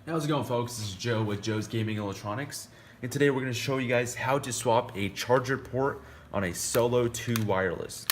How's it going, folks? This is Joe with Joe's Gaming Electronics, and today we're going to show you guys how to swap a charger port on a Solo 2 wireless.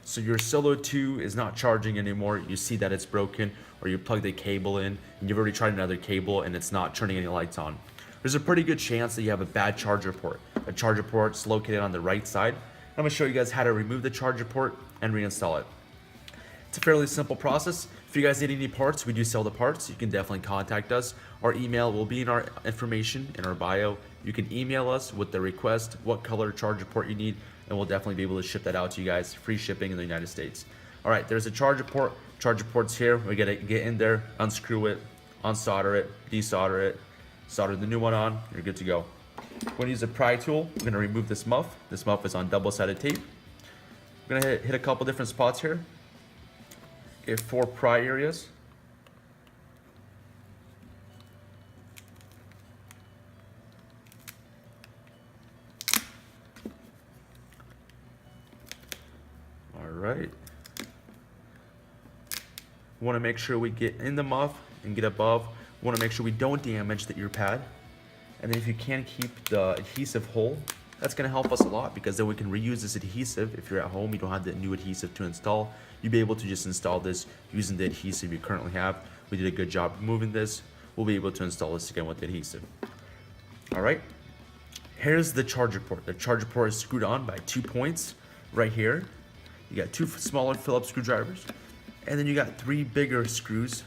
So your Solo 2 is not charging anymore, you see that it's broken, or you plug the cable in and you've already tried another cable and it's not turning any lights on. There's a pretty good chance that you have a bad charger port. A charger port's located on the right side. I'm going to show you guys how to remove the charger port and reinstall it. It's a fairly simple process. If you guys need any parts, we do sell the parts. You can definitely contact us. Our email will be in our information in our bio. You can email us with the request, what color charger port you need, and we'll definitely be able to ship that out to you guys. Free shipping in the United States. All right, there's a charger port. Charger port's here. We gotta get in there, unscrew it, unsolder it, desolder it, solder the new one on. You're good to go. We're gonna use a pry tool. We're gonna remove this muff. This muff is on double-sided tape. We're gonna hit a couple different spots here. Get 4 pry areas. All right. We want to make sure we get in the muff and get above. We want to make sure we don't damage the ear pad. And then if you can keep the adhesive whole, that's going to help us a lot, because then we can reuse this adhesive. If you're at home, you don't have the new adhesive to install, you'll be able to just install this using the adhesive you currently have. We did a good job removing this. We'll be able to install this again with the adhesive. All right, here's the charger port. The charger port is screwed on by 2 points right here. You got 2 smaller Phillips screwdrivers, and then you got 3 bigger screws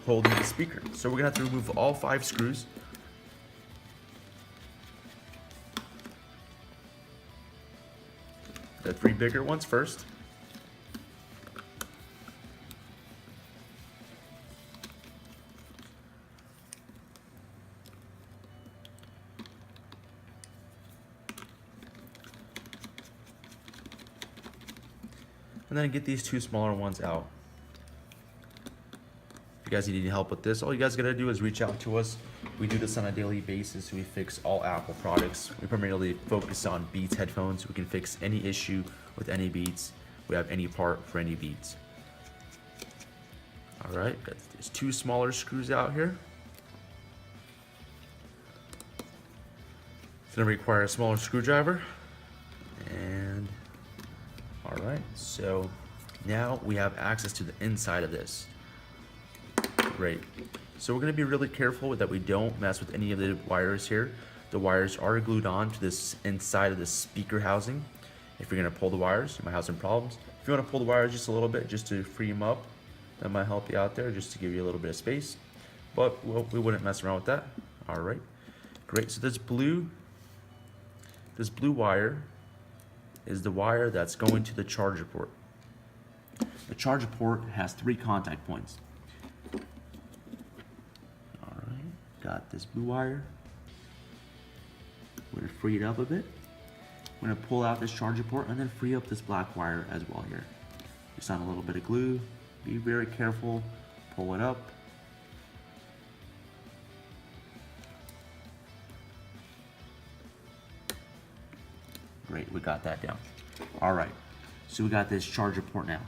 holding the speaker. So we're gonna have to remove all 5 screws. The 3 bigger ones first. And then get these 2 smaller ones out. If you guys need any help with this, all you guys gotta do is reach out to us. We do this on a daily basis. We fix all Apple products. We primarily focus on Beats headphones. We can fix any issue with any Beats. We have any part for any Beats. All right, got these 2 smaller screws out here. It's gonna require a smaller screwdriver. And all right, so now we have access to the inside of this. Great. So we're going to be really careful that we don't mess with any of the wires here. The wires are glued on to this inside of the speaker housing. If you're going to pull the wires, you might have some problems. If you want to pull the wires just a little bit, just to free them up, that might help you out there, just to give you a little bit of space. But we wouldn't mess around with that. All right, great. So this blue wire is the wire that's going to the charger port. The charger port has 3 contact points. Got this blue wire. We're gonna free it up a bit. We're gonna pull out this charger port and then free up this black wire as well here. Just on a little bit of glue. Be very careful. Pull it up. Great, we got that down. All right, so we got this charger port now.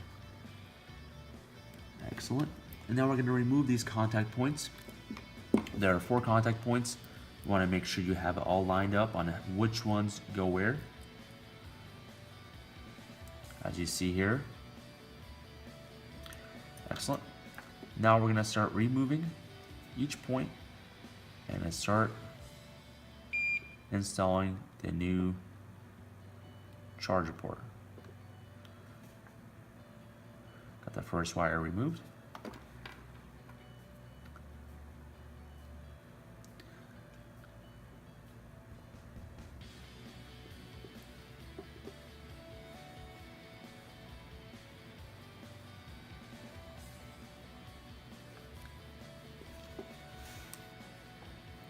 Excellent. And now we're gonna remove these contact points. There are 4 contact points. You want to make sure you have it all lined up on which ones go where. As you see here. Excellent. Now we're going to start removing each point and start installing the new charger port. Got the first wire removed.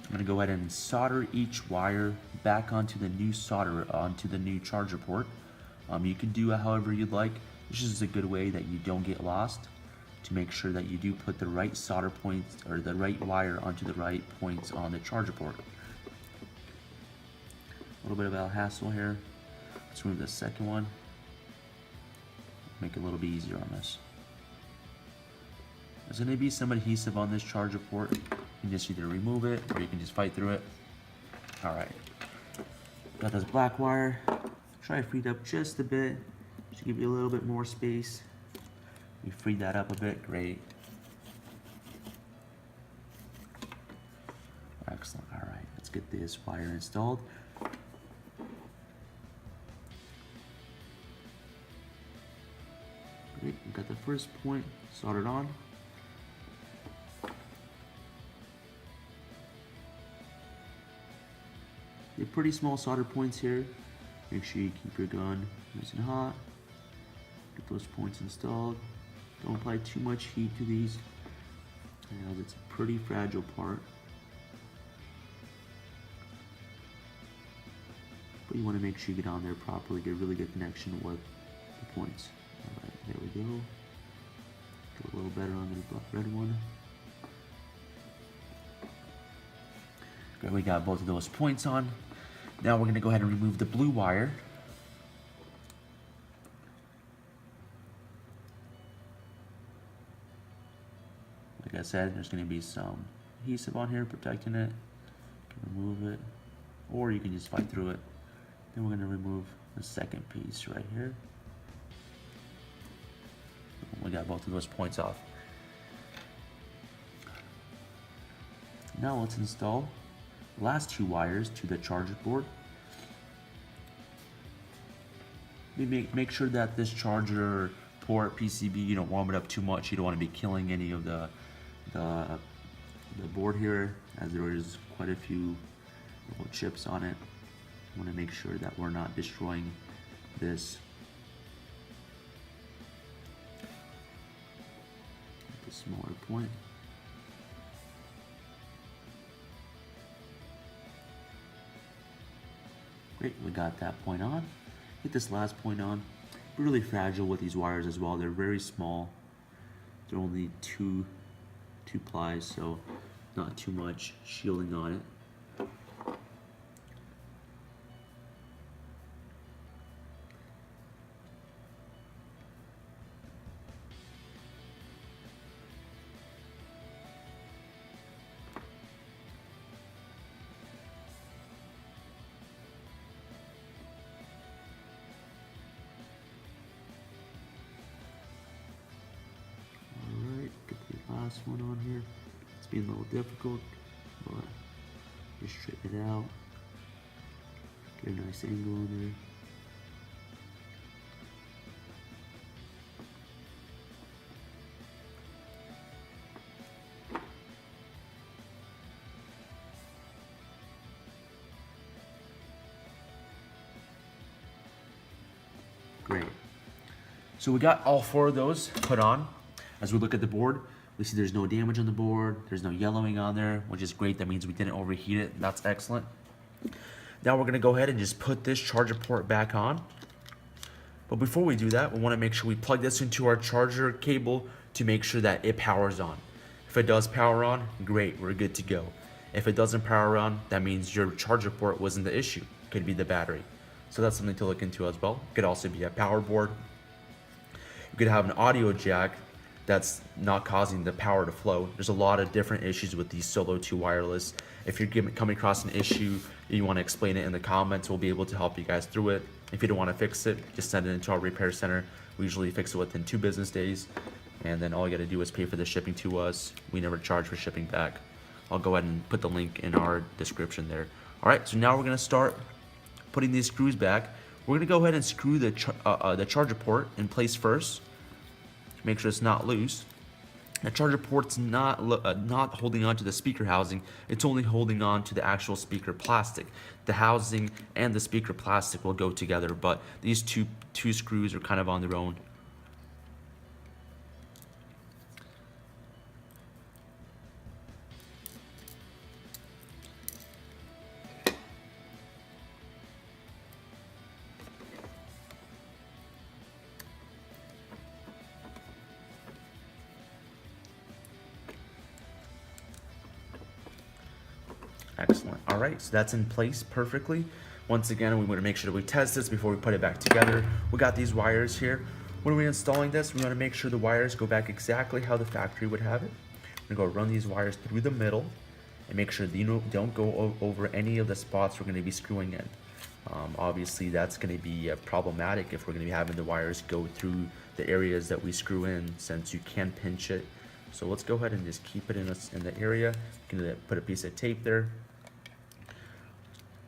I'm going to go ahead and solder each wire back onto the new charger port. You can do it however you'd like. This is a good way that you don't get lost, to make sure that you do put the right solder points or the right wire onto the right points on the charger port. A little bit of a hassle here. Let's remove the second one. Make it a little bit easier on this. There's going to be some adhesive on this charger port. You can just either remove it or you can just fight through it. All right. Got this black wire. Try to free it up just a bit. Just give you a little bit more space. You freed that up a bit. Great. Excellent. All right. Let's get this wire installed. Great. We got the first point soldered on. They're pretty small solder points here. Make sure you keep your gun nice and hot. Get those points installed. Don't apply too much heat to these, as it's a pretty fragile part. But you want to make sure you get on there properly, get a really good connection with the points. Alright, there we go. Get a little better on the red one. Great, we got both of those points on. Now we're going to go ahead and remove the blue wire. Like I said, there's going to be some adhesive on here protecting it. You can remove it, or you can just fight through it. Then we're going to remove the second piece right here. We got both of those points off. Now let's install the last two wires to the charger board. Make sure that this charger port PCB, you don't warm it up too much. You don't want to be killing any of the board here, as there is quite a few little chips on it. You want to make sure that we're not destroying this. The smaller point. Great, we got that point on. Get this last point on. Really fragile with these wires as well. They're very small. They're only two plies, so not too much shielding on it. Last one on here. It's being a little difficult, but just straighten it out. Get a nice angle on there. Great. So we got all four of those put on. As we look at the board, we see there's no damage on the board, there's no yellowing on there, which is great. That means we didn't overheat it. That's excellent. Now we're gonna go ahead and just put this charger port back on. But before we do that, we wanna make sure we plug this into our charger cable to make sure that it powers on. If it does power on, great, we're good to go. If it doesn't power on, that means your charger port wasn't the issue. Could be the battery. So that's something to look into as well. Could also be a power board. You could have an audio jack that's not causing the power to flow. There's a lot of different issues with these Solo 2 wireless. If you're coming across an issue, you want to explain it in the comments, we'll be able to help you guys through it. If you don't want to fix it, just send it into our repair center. We usually fix it within 2 business days, and then all you got to do is pay for the shipping to us. We never charge for shipping back. I'll go ahead and put the link in our description there. All right, so now we're going to start putting these screws back. We're going to go ahead and screw the charger port in place first. Make sure it's not loose. The charger port's not holding on to the speaker housing. It's only holding on to the actual speaker plastic. The housing and the speaker plastic will go together, but these two screws are kind of on their own. Excellent. All right, so that's in place perfectly. Once again, we want to make sure that we test this before we put it back together. We got these wires here. When we're installing this, we want to make sure the wires go back exactly how the factory would have it. We're going to go run these wires through the middle and make sure that don't go over any of the spots we're going to be screwing in. Obviously, that's going to be problematic if we're going to be having the wires go through the areas that we screw in, since you can pinch it. So let's go ahead and just keep it in the area. You can put a piece of tape there,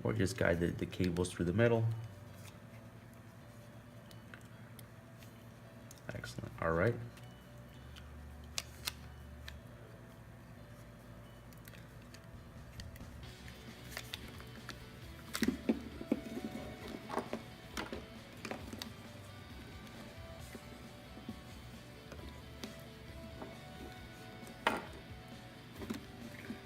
or just guide the cables through the middle. Excellent. All right.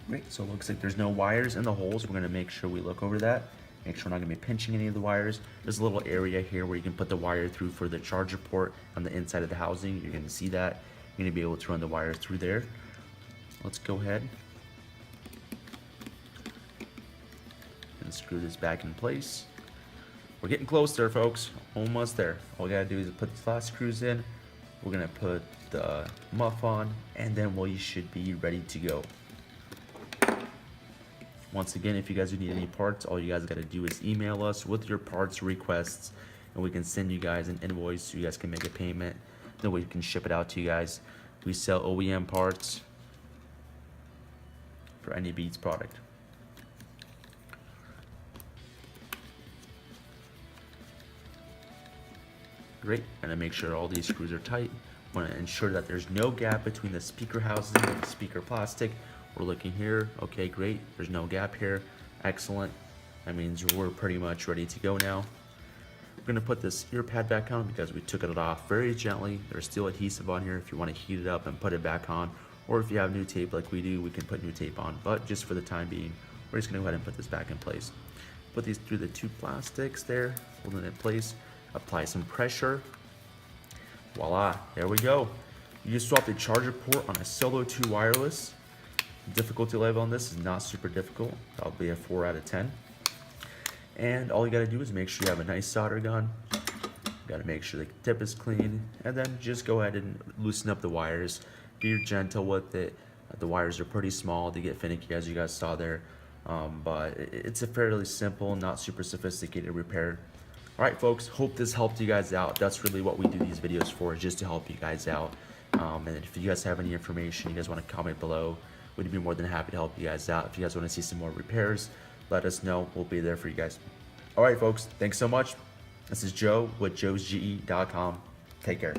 Great, so it looks like there's no wires in the holes. We're gonna make sure we look over that. Make sure we're not gonna be pinching any of the wires. There's a little area here where you can put the wire through for the charger port on the inside of the housing. You're gonna see that. You're gonna be able to run the wires through there. Let's go ahead and screw this back in place. We're getting close there, folks. Almost there. All we gotta do is put the last screws in. We're gonna put the muff on, and then we should be ready to go. Once again, if you guys need any parts, all you guys got to do is email us with your parts requests, and we can send you guys an invoice so you guys can make a payment. Then we can ship it out to you guys. We sell OEM parts for any Beats product. Great, and then make sure all these screws are tight. Want to ensure that there's no gap between the speaker housing and the speaker plastic. We're looking here. Okay, great. There's no gap here. Excellent. That means we're pretty much ready to go now. We're going to put this ear pad back on because we took it off very gently. There's still adhesive on here if you want to heat it up and put it back on. Or if you have new tape like we do, we can put new tape on. But just for the time being, we're just going to go ahead and put this back in place. Put these through the two plastics there, holding it in place. Apply some pressure. Voila, there we go. You just swap the charger port on a Solo 2 wireless. Difficulty level on this is not super difficult. That'll be a 4 out of 10. And all you gotta do is make sure you have a nice solder gun. You gotta make sure the tip is clean, and then just go ahead and loosen up the wires. Be gentle with it. The wires are pretty small. They get finicky, as you guys saw there. But it's a fairly simple, not super sophisticated repair. All right, folks, hope this helped you guys out. That's really what we do these videos for, is just to help you guys out. And if you guys have any information, you guys want to comment below. We'd be more than happy to help you guys out. If you guys want to see some more repairs, let us know. We'll be there for you guys. All right, folks, thanks so much. This is Joe with JoesGE.com. Take care.